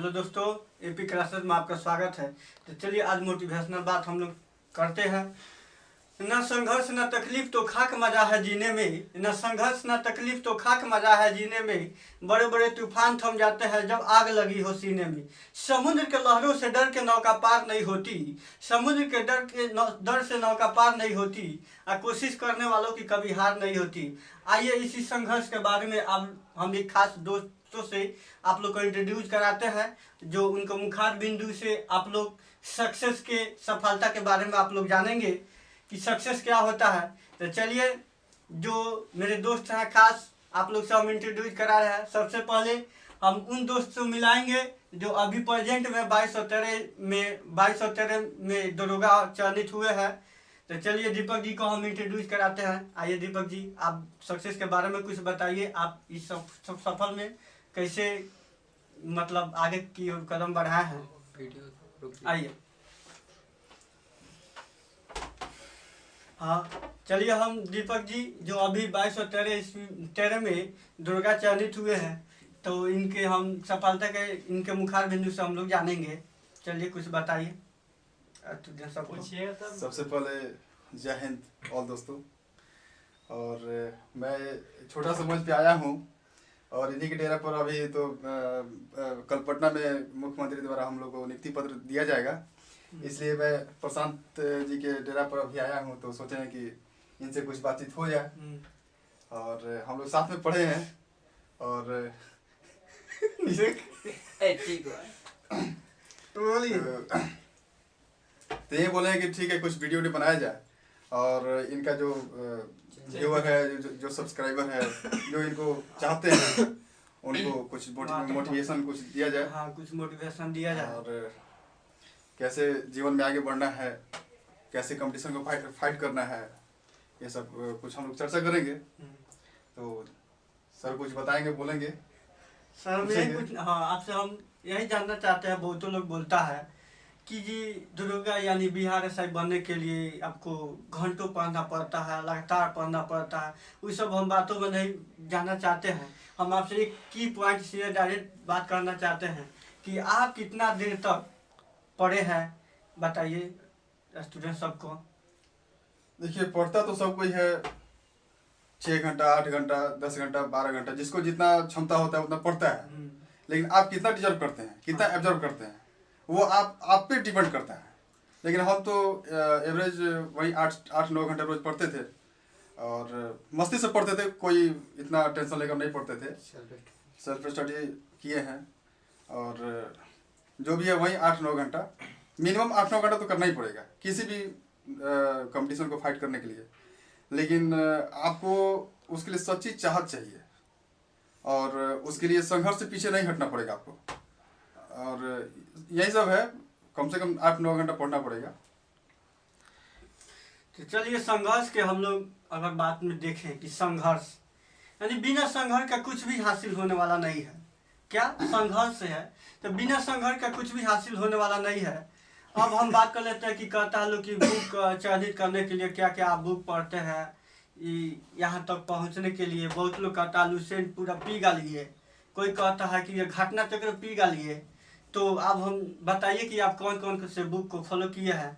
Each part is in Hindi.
हेलो दोस्तों, एपी क्लासेस में आपका स्वागत है। तो चलिए आज मोटिवेशनल बात हम लोग करते हैं। न संघर्ष न तकलीफ तो खाक मजा है जीने में, न संघर्ष न तकलीफ तो खाक मजा है जीने में। बड़े बड़े तूफान थम जाते हैं जब आग लगी हो सीने में। समुद्र के लहरों से डर के नौका पार नहीं होती, समुद्र के डर से नौका पार नहीं होती। और कोशिश करने वालों की कभी हार नहीं होती। आइए इसी संघर्ष के बारे में अब हम एक खास दोस्तों से आप लोग को इंट्रोड्यूस कराते हैं, जो उनको मुखार बिंदु से आप लोग सक्सेस के सफलता के बारे में आप लोग जानेंगे कि सक्सेस क्या होता है। तो चलिए, जो मेरे दोस्त हैं खास आप लोग से हम इंट्रोड्यूस करा रहे हैं। सबसे पहले हम उन दोस्त से मिलाएंगे जो अभी प्रेजेंट में 2213 में दरोगा चयनित हुए हैं। तो चलिए दीपक जी को हम इंट्रोड्यूस कराते हैं। आइए दीपक जी, आप सक्सेस के बारे में कुछ बताइए। आप इस सब सफल में कैसे मतलब आगे की ओर कदम बढ़ाए हैं। आइए। हाँ चलिए, हम दीपक जी जो अभी 2213 में दुर्गा चयनित हुए हैं, तो इनके हम सफलता के इनके मुखार बिंदु से हम लोग जानेंगे। चलिए कुछ बताइए। सबसे पहले जय हिंद ऑल दोस्तों। और मैं छोटा सा मंच पे आया हूँ और इन्हीं के डेरा पर अभी तो कल पटना में मुख्यमंत्री द्वारा हम लोग को नियुक्ति पत्र दिया जाएगा, इसलिए मैं प्रशांत जी के डेरा पर अभी आया हूँ। तो सोचे हैं कि इनसे कुछ बातचीत हो जाए। और हम लोग साथ में पढ़े हैं और तो ये बोले हैं कि ठीक है कुछ वीडियो बनाया जाए और इनका जो व्यूअर है, जो सब्सक्राइबर है, जो इनको चाहते हैं उनको कुछ मोटिवेशन कुछ दिया जाए। हाँ, कुछ मोटिवेशन दिया जाए और कैसे जीवन में आगे बढ़ना है, कैसे कंपटीशन को फाइट करना है, ये सब कुछ हम लोग चर्चा करेंगे। तो सर कुछ बताएंगे, बोलेंगे। सर मैं कुछ आपसे हम यही जानना चाहते हैं। बहुतों लोग बोलता है कि जी दरोगा यानी बिहार एसआई बनने के लिए आपको घंटों पढ़ना पड़ता है, लगातार पढ़ना पड़ता है। उस सब हम बातों में नहीं जानना चाहते हैं। हम आपसे एक की पॉइंट से डायरेक्ट बात करना चाहते हैं कि आप कितना देर तक पढ़े हैं, बताइए स्टूडेंट सबको। देखिए, पढ़ता तो सब कोई है 6 घंटा, 8 घंटा, 10 घंटा, 12 घंटा, जिसको जितना क्षमता होता है उतना पढ़ता है। लेकिन आप कितना डिजर्व करते हैं, कितना एब्जॉर्व करते हैं, वो आप पे डिपेंड करता है। लेकिन हम तो एवरेज वही 8-9 घंटे रोज पढ़ते थे और मस्ती से पढ़ते थे, कोई इतना टेंशन लेकर नहीं पढ़ते थे। सेल्फ स्टडी किए हैं और जो भी है वही 8-9 घंटा, मिनिमम 8-9 घंटा तो करना ही पड़ेगा किसी भी कंपटीशन को फाइट करने के लिए। लेकिन आपको उसके लिए सच्ची चाहत चाहिए और उसके लिए संघर्ष से पीछे नहीं हटना पड़ेगा आपको। और यही सब है, कम से कम 8-9 घंटा पढ़ना पड़ेगा। तो चलिए, संघर्ष के हम लोग अगर बात में देखें कि संघर्ष यानी बिना संघर्ष का कुछ भी हासिल होने वाला नहीं है। क्या संघर्ष है तो बिना संघर्ष का कुछ भी हासिल होने वाला नहीं है। अब हम बात कर लेते हैं कि कहता है लोग कि बुक चयनित करने के लिए क्या क्या आप बुक पढ़ते हैं, यहाँ तक पहुँचने के लिए। बहुत लोग कहता है लुसेंट पूरा पी गा लिए, कोई कहता है कि ये घटना चक्र पी गा लिए। तो अब हम बताइए कि आप कौन कौन से बुक को फॉलो किए हैं।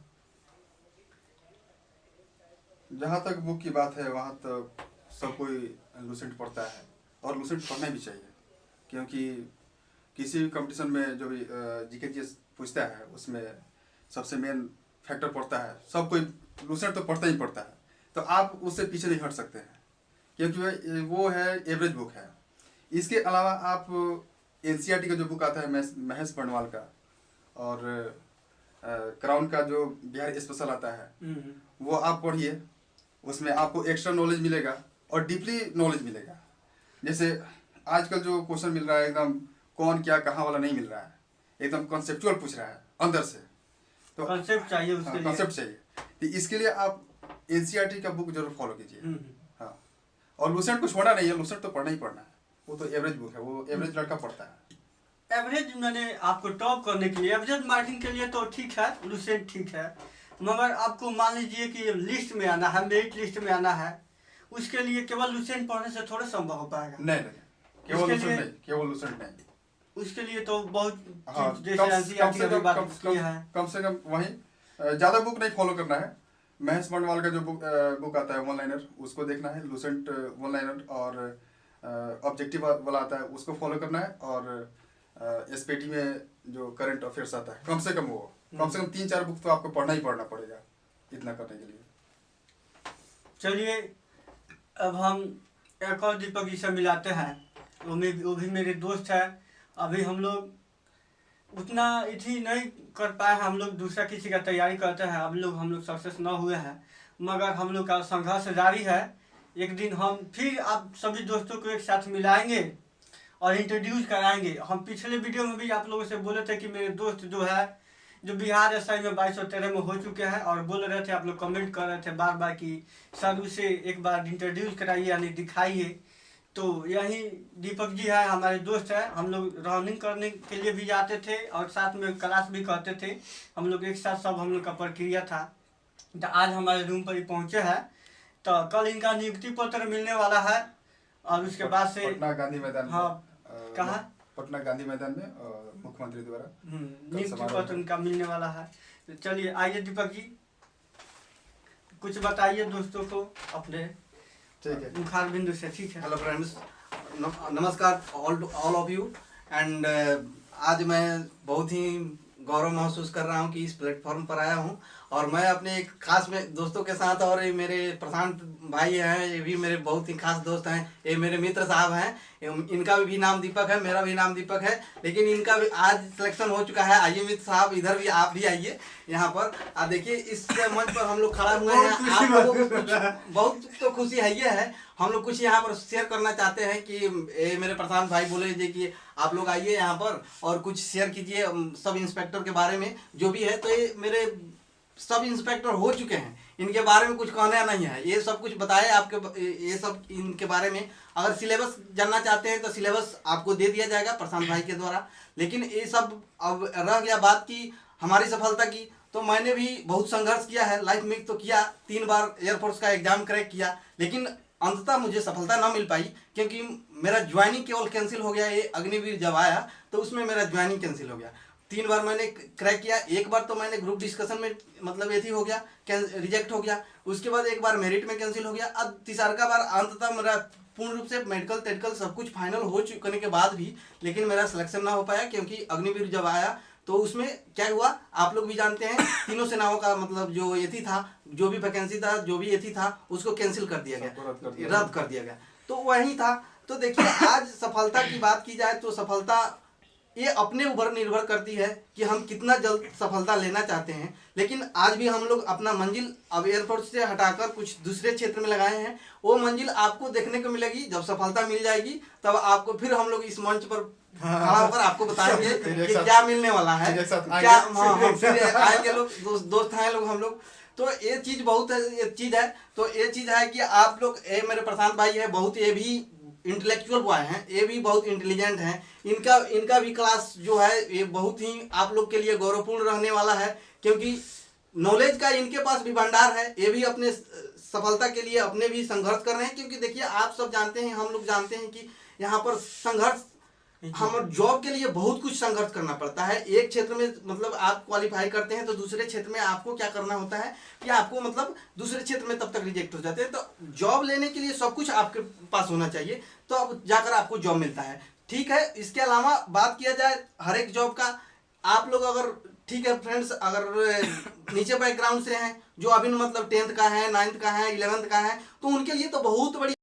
जहाँ तक बुक की बात है वहाँ तक सब कोई लुसेंट पढ़ता है और लुसेंट पढ़ना भी चाहिए, क्योंकि किसी भी कंपटीशन में जो भी जीके जीएस पूछता है उसमें सबसे मेन फैक्टर पड़ता है। सब कोई लुसेंट तो पढ़ता ही पढ़ता है, तो आप उससे पीछे नहीं हट सकते हैं, क्योंकि वो है एवरेज बुक है। इसके अलावा आप एनसीईआरटी का जो बुक आता है महेश बर्णवाल का, और क्राउन का जो बिहार स्पेशल आता है वो आप पढ़िए। उसमें आपको एक्स्ट्रा नॉलेज मिलेगा और डीपली नॉलेज मिलेगा। जैसे आजकल जो क्वेश्चन मिल रहा है एकदम कौन क्या कहाँ वाला नहीं मिल रहा है, एकदम कॉन्सेप्चुअल पूछ रहा है अंदर से। तो कॉन्सेप्ट चाहिए उसके लिए। कॉन्सेप्ट चाहिए, तो इसके लिए आप एनसीईआरटी का बुक जरूर फॉलो कीजिए। हाँ, और लुसेंट को छोड़ना नहीं है, लुसेंट तो पढ़ना ही पढ़ना है। वो तो एवरेज बुक है, वो एवरेज लड़का पढ़ता है। एवरेज मैंने आपको टॉप करने के लिए, एवरेज मार्किंग के लिए तो ठीक है, लुसेंट ठीक है। मगर आपको मान लीजिए कि लिस्ट में आना है, मेरिट लिस्ट में आना है, उसके लिए केवल लुसेंट पढ़ने से थोड़ा संभव हो पाएगा। नहीं, केवल लुसेंट नहीं। उसके लिए तो बहुत हाँ, जैसे NCERT अभी बात की है। कम से कम वही ज़्यादा बुक नहीं फॉलो करना है। महेश बंडवाल का जो बुक आता है वन लाइनर, उसको देखना है। लूसेंट वन लाइनर और ऑब्जेक्टिव वाला आता है, उसको फॉलो करना है। और SPT में जो करंट अफेयर्स आता है, कम से कम 3-4 बुक तो आपको पढ़ना ही पढ़ना पड़ेगा इतना करने के लिए। चलिए अब हम एक और दीपक जी से मिलाते हैं। वो भी मेरे दोस्त है। अभी हम लोग उतना इतनी नहीं कर पाए हैं, हम लोग दूसरा किसी का तैयारी करते हैं। हम लोग सक्सेस ना हुए हैं, मगर हम लोग का संघर्ष जारी है। एक दिन हम फिर आप सभी दोस्तों को एक साथ मिलाएंगे और इंट्रोड्यूस कराएंगे। हम पिछले वीडियो में भी आप लोगों से बोले थे कि मेरे दोस्त जो है जो बिहार SI में 2213 में हो चुके हैं, और बोल रहे थे, आप लोग कमेंट कर रहे थे बार बार कि सर उसे एक बार इंट्रोड्यूस कराइए यानी दिखाइए। तो यही दीपक जी है, हमारे दोस्त है। हम लोग रनिंग करने के लिए भी जाते थे और साथ में क्लास भी करते थे। हम लोग एक साथ सब हम लोग का प्रक्रिया था। तो आज हमारे रूम पर ही पहुँचे हैं। तो कल इनका नियुक्ति पत्र मिलने वाला है और उसके बाद से पटना गांधी मैदान में। हाँ, कहाँ? पटना गांधी मैदान में मुख्यमंत्री द्वारा नियुक्ति पत्र उनका मिलने वाला है। तो चलिए आइए दीपक जी, कुछ बताइए दोस्तों को अपने ठीक है मुखार बिंदु से। ठीक है। हेलो फ्रेंड्स, नमस्कार ऑल ऑफ यू। एंड आज मैं बहुत ही गौरव महसूस कर रहा हूं कि इस प्लेटफॉर्म पर आया हूं और मैं अपने एक खास में दोस्तों के साथ, और ये मेरे प्रशांत भाई हैं, ये भी मेरे बहुत ही खास दोस्त हैं। ये मेरे मित्र साहब हैं। इनका भी नाम दीपक है, मेरा भी नाम दीपक है, लेकिन इनका भी आज सिलेक्शन हो चुका है। आइए मित्र साहब, इधर भी आप भी आइए यहाँ पर। देखिए इस मंच पर हम लोग खड़ा हुए हैं। आप लोगों को बहुत तो खुशी है, ये है हम लोग कुछ यहाँ पर शेयर करना चाहते हैं कि ये मेरे प्रशांत भाई बोले जी कि आप लोग आइए यहाँ पर और कुछ शेयर कीजिए सब इंस्पेक्टर के बारे में जो भी है। तो ये मेरे सब इंस्पेक्टर हो चुके हैं, इनके बारे में कुछ कहना नहीं है, ये सब कुछ बताए आपके, ये सब इनके बारे में। अगर सिलेबस जानना चाहते हैं तो सिलेबस आपको दे दिया जाएगा प्रशांत भाई के द्वारा। लेकिन ये सब अब रह गया बात की हमारी सफलता की। तो मैंने भी बहुत संघर्ष किया है लाइफ में, तो किया 3 बार एयरफोर्स का एग्जाम क्रैक किया, लेकिन अंततः मुझे सफलता ना मिल पाई क्योंकि मेरा ज्वाइनिंग केवल कैंसिल हो गया। ये अग्निवीर जब आया तो उसमें मेरा ज्वाइनिंग कैंसिल हो गया। 3 बार मैंने क्रैक किया। एक बार तो मैंने ग्रुप डिस्कशन में मतलब ये हो गया, रिजेक्ट हो गया। उसके बाद एक बार मेरिट में कैंसिल हो गया। अब तीसरा बार अंततः मेरा पूर्ण रूप से मेडिकल टेडिकल सब कुछ फाइनल हो चुके के बाद भी लेकिन मेरा सिलेक्शन ना हो पाया क्योंकि अग्निवीर जब आया तो उसमें क्या हुआ आप लोग भी जानते हैं। तीनों सेनाओं का मतलब जो ये था, जो भी वैकेंसी था, जो भी ये था, उसको कैंसिल कर दिया गया, रद्द कर दिया गया। तो वही था। तो देखिए आज सफलता की बात की जाए तो सफलता ये अपने ऊपर निर्भर करती है कि हम कितना जल्द सफलता लेना चाहते हैं। लेकिन आज भी हम लोग अपना मंजिल अब एयरफोर्स से हटाकर कुछ दूसरे क्षेत्र में लगाए हैं। वो मंजिल आपको देखने को मिलेगी जब सफलता मिल जाएगी, तब आपको फिर हम लोग इस मंच पर खड़ा होकर आपको बताएंगे कि क्या मिलने वाला है, क्या फिर आएंगे लोग, दोस्त हैं लोग हम लोग। तो ये चीज बहुत चीज है। तो ये चीज है कि आप लोग, ये मेरे प्रशांत भाई है, बहुत ये भी इंटेलेक्चुअल बॉय हैं, ये भी बहुत इंटेलिजेंट हैं। इनका भी क्लास जो है ये बहुत ही आप लोग के लिए गौरवपूर्ण रहने वाला है क्योंकि नॉलेज का इनके पास भी भंडार है। ये भी अपने सफलता के लिए अपने भी संघर्ष कर रहे हैं क्योंकि देखिए आप सब जानते हैं, हम लोग जानते हैं कि यहाँ पर संघर्ष, हम जॉब के लिए बहुत कुछ संघर्ष करना पड़ता है। एक क्षेत्र में मतलब आप क्वालिफाई करते हैं तो दूसरे क्षेत्र में आपको क्या करना होता है कि आपको मतलब दूसरे क्षेत्र में तब तक रिजेक्ट हो जाते हैं। तो जॉब लेने के लिए सब कुछ आपके पास होना चाहिए, तो अब जाकर आपको जॉब मिलता है। ठीक है, इसके अलावा बात किया जाए हर एक जॉब का, आप लोग अगर ठीक है फ्रेंड्स, अगर नीचे बैकग्राउंड से हैं जो अभी मतलब 10th का है, 9th का है, 11th का है, तो उनके लिए तो बहुत बड़ी